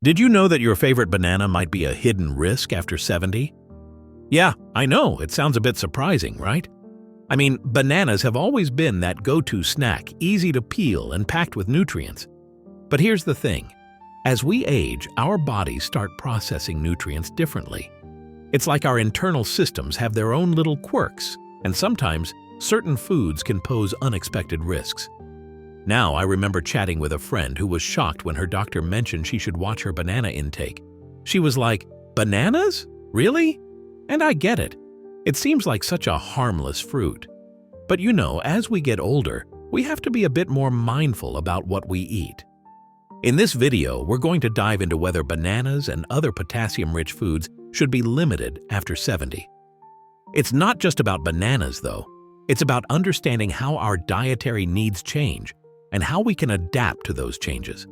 Did you know that your favorite banana might be a hidden risk after 70? Yeah, I know, it sounds a bit surprising, right? I mean, bananas have always been that go-to snack, easy to peel and packed with nutrients. But here's the thing. As we age, our bodies start processing nutrients differently. It's like our internal systems have their own little quirks, and sometimes certain foods can pose unexpected risks. Now, I remember chatting with a friend who was shocked when her doctor mentioned she should watch her banana intake. She was like, "Bananas? Really?" And I get it. It seems like such a harmless fruit. But you know, as we get older, we have to be a bit more mindful about what we eat. In this video, we're going to dive into whether bananas and other potassium-rich foods should be limited after 70. It's not just about bananas, though. It's about understanding how our dietary needs change and how we can adapt to those changes.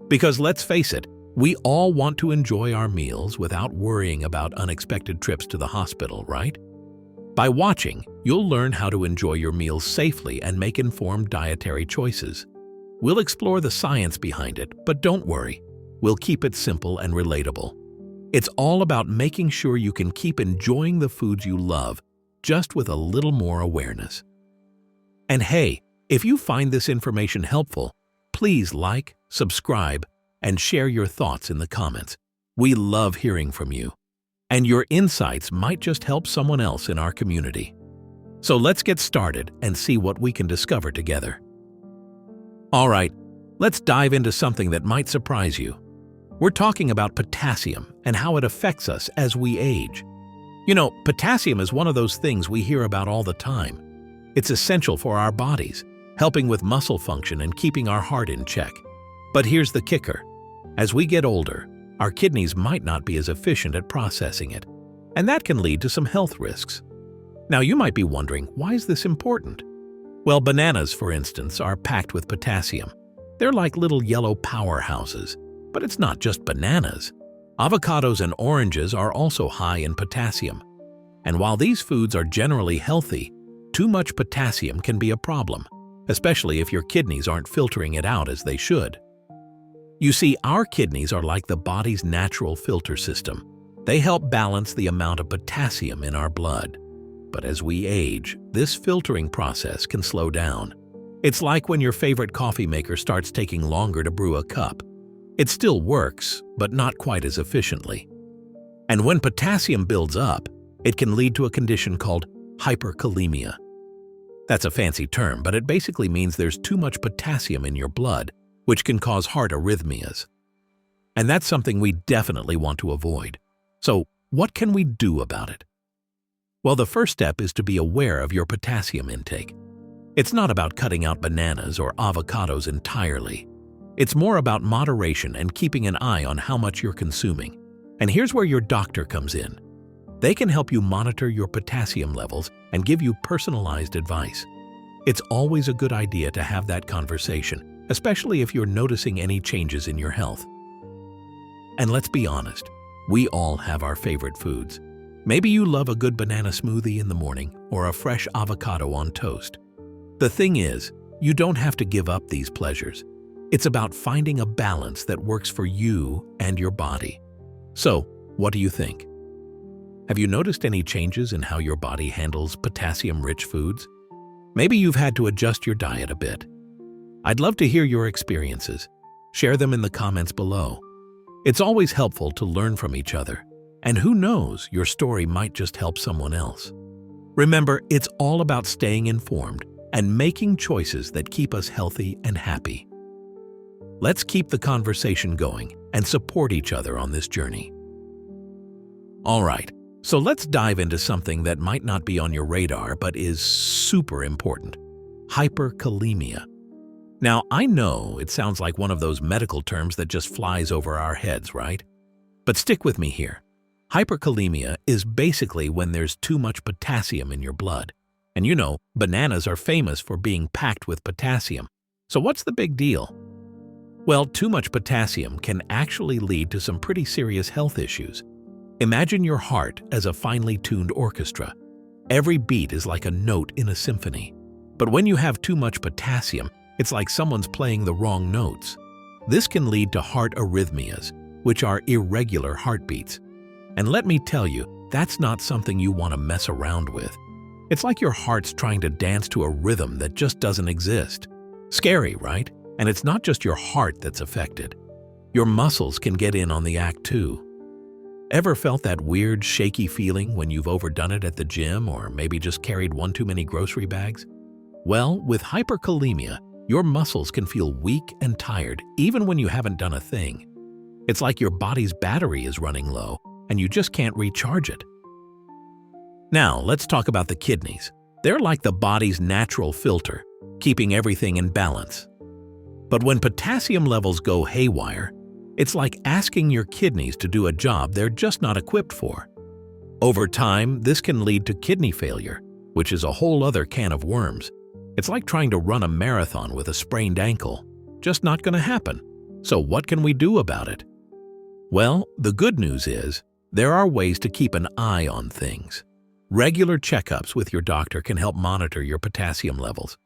Because let's face it, we all want to enjoy our meals without worrying about unexpected trips to the hospital, right? By watching, you'll learn how to enjoy your meals safely and make informed dietary choices. We'll explore the science behind it, but don't worry, we'll keep it simple and relatable. It's all about making sure you can keep enjoying the foods you love, just with a little more awareness. And hey, if you find this information helpful, please like, subscribe, and share your thoughts in the comments. We love hearing from you. And your insights might just help someone else in our community. So let's get started and see what we can discover together. All right, let's dive into something that might surprise you. We're talking about potassium and how it affects us as we age. You know, potassium is one of those things we hear about all the time. It's essential for our bodies, helping with muscle function and keeping our heart in check. But here's the kicker. As we get older, our kidneys might not be as efficient at processing it, and that can lead to some health risks. Now, you might be wondering, why is this important? Well, bananas, for instance, are packed with potassium. They're like little yellow powerhouses. But it's not just bananas. Avocados and oranges are also high in potassium. And while these foods are generally healthy, too much potassium can be a problem, especially if your kidneys aren't filtering it out as they should. You see, our kidneys are like the body's natural filter system. They help balance the amount of potassium in our blood. But as we age, this filtering process can slow down. It's like when your favorite coffee maker starts taking longer to brew a cup. It still works, but not quite as efficiently. And when potassium builds up, it can lead to a condition called hyperkalemia. That's a fancy term, but it basically means there's too much potassium in your blood, which can cause heart arrhythmias. And that's something we definitely want to avoid. So, what can we do about it? Well, the first step is to be aware of your potassium intake. It's not about cutting out bananas or avocados entirely. It's more about moderation and keeping an eye on how much you're consuming. And here's where your doctor comes in. They can help you monitor your potassium levels and give you personalized advice. It's always a good idea to have that conversation, especially if you're noticing any changes in your health. And let's be honest, we all have our favorite foods. Maybe you love a good banana smoothie in the morning or a fresh avocado on toast. The thing is, you don't have to give up these pleasures. It's about finding a balance that works for you and your body. So, what do you think? Have you noticed any changes in how your body handles potassium-rich foods? Maybe you've had to adjust your diet a bit. I'd love to hear your experiences. Share them in the comments below. It's always helpful to learn from each other. And who knows, your story might just help someone else. Remember, it's all about staying informed and making choices that keep us healthy and happy. Let's keep the conversation going and support each other on this journey. All right, so let's dive into something that might not be on your radar but is super important: hyperkalemia. Now, I know it sounds like one of those medical terms that just flies over our heads, right? But stick with me here. Hyperkalemia is basically when there's too much potassium in your blood. And you know, bananas are famous for being packed with potassium. So what's the big deal? Well, too much potassium can actually lead to some pretty serious health issues. Imagine your heart as a finely tuned orchestra. Every beat is like a note in a symphony. But when you have too much potassium, it's like someone's playing the wrong notes. This can lead to heart arrhythmias, which are irregular heartbeats. And let me tell you, that's not something you want to mess around with. It's like your heart's trying to dance to a rhythm that just doesn't exist. Scary, right? And it's not just your heart that's affected. Your muscles can get in on the act too. Ever felt that weird, shaky feeling when you've overdone it at the gym or maybe just carried one too many grocery bags? Well, with hyperkalemia, your muscles can feel weak and tired even when you haven't done a thing. It's like your body's battery is running low and you just can't recharge it. Now, let's talk about the kidneys. They're like the body's natural filter, keeping everything in balance. But when potassium levels go haywire, it's like asking your kidneys to do a job they're just not equipped for. Over time, this can lead to kidney failure, which is a whole other can of worms. It's like trying to run a marathon with a sprained ankle. Just not going to happen. So what can we do about it? Well, the good news is, there are ways to keep an eye on things. Regular checkups with your doctor can help monitor your potassium levels.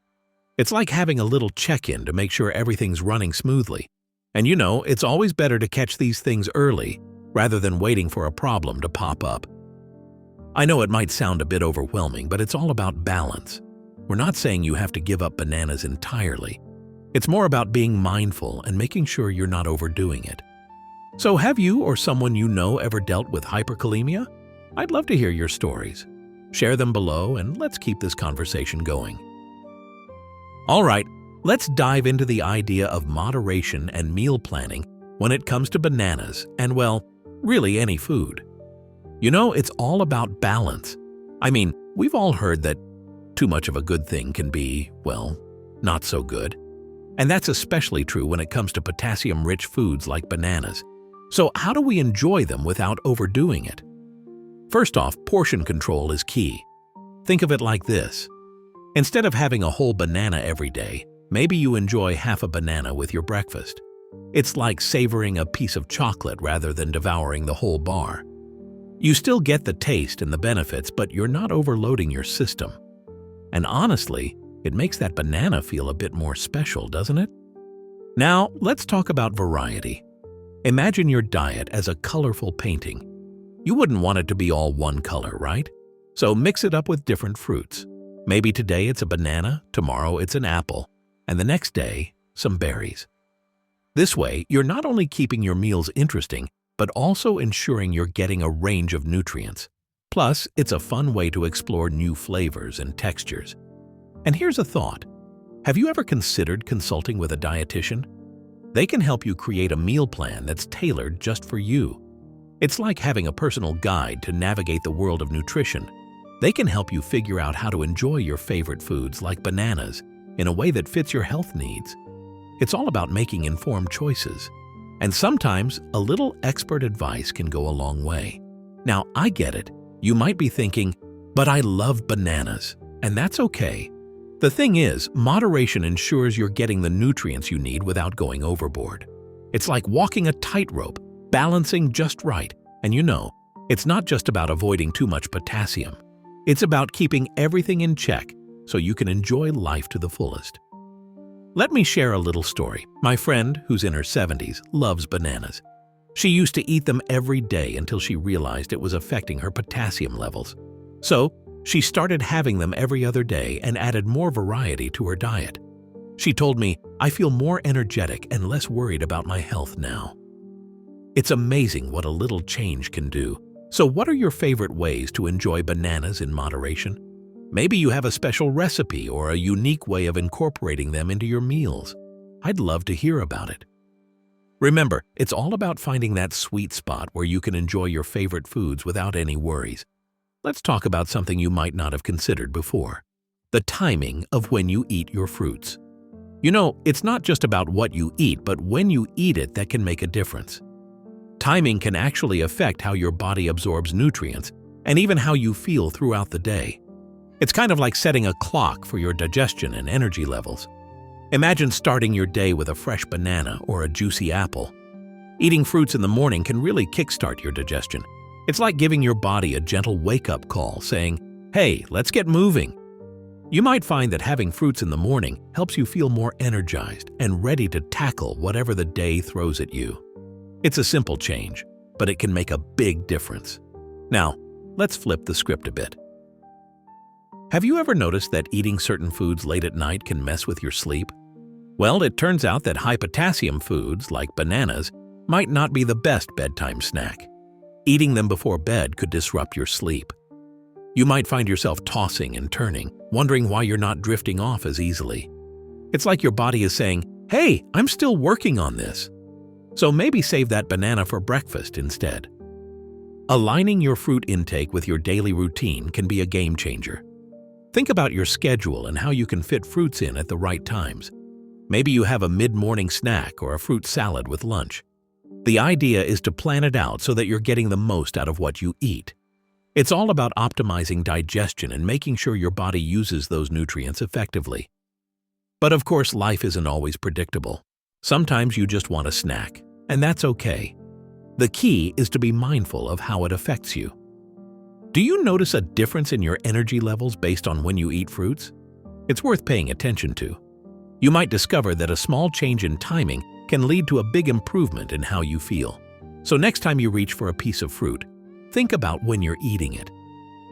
It's like having a little check-in to make sure everything's running smoothly. And you know, it's always better to catch these things early rather than waiting for a problem to pop up. I know it might sound a bit overwhelming, but it's all about balance. We're not saying you have to give up bananas entirely. It's more about being mindful and making sure you're not overdoing it. So have you or someone you know ever dealt with hyperkalemia? I'd love to hear your stories. Share them below and let's keep this conversation going. All right, let's dive into the idea of moderation and meal planning when it comes to bananas and, well, really any food. You know, it's all about balance. I mean, we've all heard that too much of a good thing can be, well, not so good. And that's especially true when it comes to potassium-rich foods like bananas. So how do we enjoy them without overdoing it? First off, portion control is key. Think of it like this. Instead of having a whole banana every day, maybe you enjoy half a banana with your breakfast. It's like savoring a piece of chocolate rather than devouring the whole bar. You still get the taste and the benefits, but you're not overloading your system. And honestly, it makes that banana feel a bit more special, doesn't it? Now, let's talk about variety. Imagine your diet as a colorful painting. You wouldn't want it to be all one color, right? So mix it up with different fruits. Maybe today it's a banana, tomorrow it's an apple, and the next day, some berries. This way, you're not only keeping your meals interesting, but also ensuring you're getting a range of nutrients. Plus, it's a fun way to explore new flavors and textures. And here's a thought. Have you ever considered consulting with a dietitian? They can help you create a meal plan that's tailored just for you. It's like having a personal guide to navigate the world of nutrition. They can help you figure out how to enjoy your favorite foods like bananas in a way that fits your health needs. It's all about making informed choices. And sometimes, a little expert advice can go a long way. Now, I get it. You might be thinking, but I love bananas, and that's okay. The thing is, moderation ensures you're getting the nutrients you need without going overboard. It's like walking a tightrope, balancing just right. And you know, it's not just about avoiding too much potassium. It's about keeping everything in check so you can enjoy life to the fullest. Let me share a little story. My friend, who's in her 70s, loves bananas. She used to eat them every day until she realized it was affecting her potassium levels. So, she started having them every other day and added more variety to her diet. She told me, "I feel more energetic and less worried about my health now." It's amazing what a little change can do. So what are your favorite ways to enjoy bananas in moderation? Maybe you have a special recipe or a unique way of incorporating them into your meals. I'd love to hear about it. Remember, it's all about finding that sweet spot where you can enjoy your favorite foods without any worries. Let's talk about something you might not have considered before. The timing of when you eat your fruits. You know, it's not just about what you eat, but when you eat it that can make a difference. Timing can actually affect how your body absorbs nutrients and even how you feel throughout the day. It's kind of like setting a clock for your digestion and energy levels. Imagine starting your day with a fresh banana or a juicy apple. Eating fruits in the morning can really kickstart your digestion. It's like giving your body a gentle wake-up call saying, "Hey, let's get moving." You might find that having fruits in the morning helps you feel more energized and ready to tackle whatever the day throws at you. It's a simple change, but it can make a big difference. Now, let's flip the script a bit. Have you ever noticed that eating certain foods late at night can mess with your sleep? Well, it turns out that high-potassium foods, like bananas, might not be the best bedtime snack. Eating them before bed could disrupt your sleep. You might find yourself tossing and turning, wondering why you're not drifting off as easily. It's like your body is saying, "Hey, I'm still working on this." So maybe save that banana for breakfast instead. Aligning your fruit intake with your daily routine can be a game changer. Think about your schedule and how you can fit fruits in at the right times. Maybe you have a mid-morning snack or a fruit salad with lunch. The idea is to plan it out so that you're getting the most out of what you eat. It's all about optimizing digestion and making sure your body uses those nutrients effectively. But of course, life isn't always predictable. Sometimes you just want a snack, and that's okay. The key is to be mindful of how it affects you. Do you notice a difference in your energy levels based on when you eat fruits? It's worth paying attention to. You might discover that a small change in timing can lead to a big improvement in how you feel. So next time you reach for a piece of fruit, think about when you're eating it.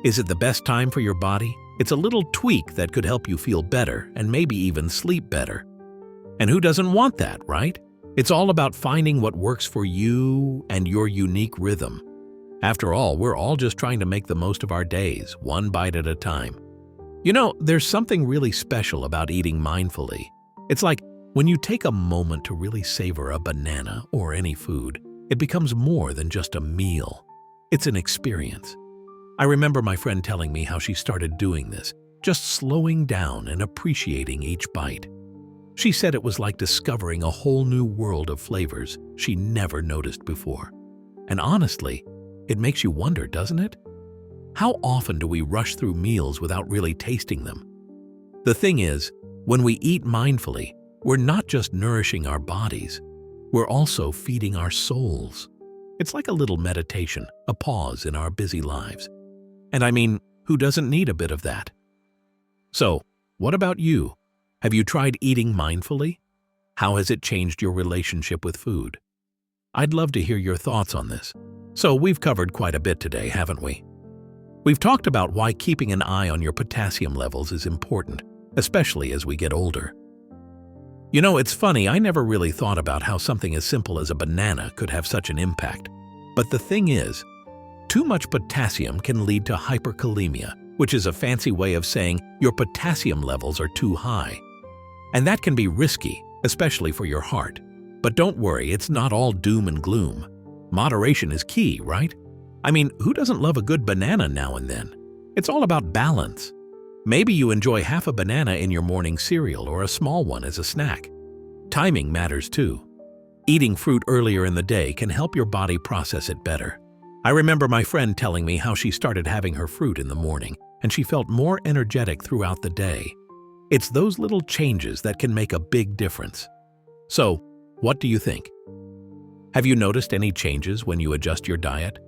Is it the best time for your body? It's a little tweak that could help you feel better and maybe even sleep better. And who doesn't want that, right? It's all about finding what works for you and your unique rhythm. After all, we're all just trying to make the most of our days, one bite at a time. You know, there's something really special about eating mindfully. It's like when you take a moment to really savor a banana or any food, it becomes more than just a meal. It's an experience. I remember my friend telling me how she started doing this, just slowing down and appreciating each bite. She said it was like discovering a whole new world of flavors she never noticed before. And honestly, it makes you wonder, doesn't it? How often do we rush through meals without really tasting them? The thing is, when we eat mindfully, we're not just nourishing our bodies, we're also feeding our souls. It's like a little meditation, a pause in our busy lives. And I mean, who doesn't need a bit of that? So, what about you? Have you tried eating mindfully? How has it changed your relationship with food? I'd love to hear your thoughts on this. So we've covered quite a bit today, haven't we? We've talked about why keeping an eye on your potassium levels is important, especially as we get older. You know, it's funny, I never really thought about how something as simple as a banana could have such an impact. But the thing is, too much potassium can lead to hyperkalemia, which is a fancy way of saying your potassium levels are too high. And that can be risky, especially for your heart. But don't worry, it's not all doom and gloom. Moderation is key, right? I mean, who doesn't love a good banana now and then? It's all about balance. Maybe you enjoy half a banana in your morning cereal or a small one as a snack. Timing matters too. Eating fruit earlier in the day can help your body process it better. I remember my friend telling me how she started having her fruit in the morning, and she felt more energetic throughout the day. It's those little changes that can make a big difference. So, what do you think? Have you noticed any changes when you adjust your diet?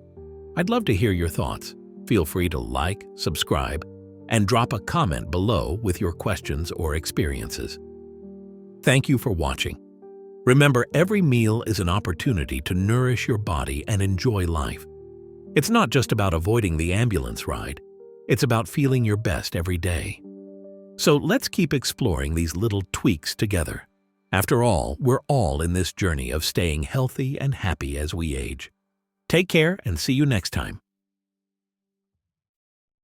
I'd love to hear your thoughts. Feel free to like, subscribe, and drop a comment below with your questions or experiences. Thank you for watching. Remember, every meal is an opportunity to nourish your body and enjoy life. It's not just about avoiding the ambulance ride. It's about feeling your best every day. So let's keep exploring these little tweaks together. After all, we're all in this journey of staying healthy and happy as we age. Take care and see you next time.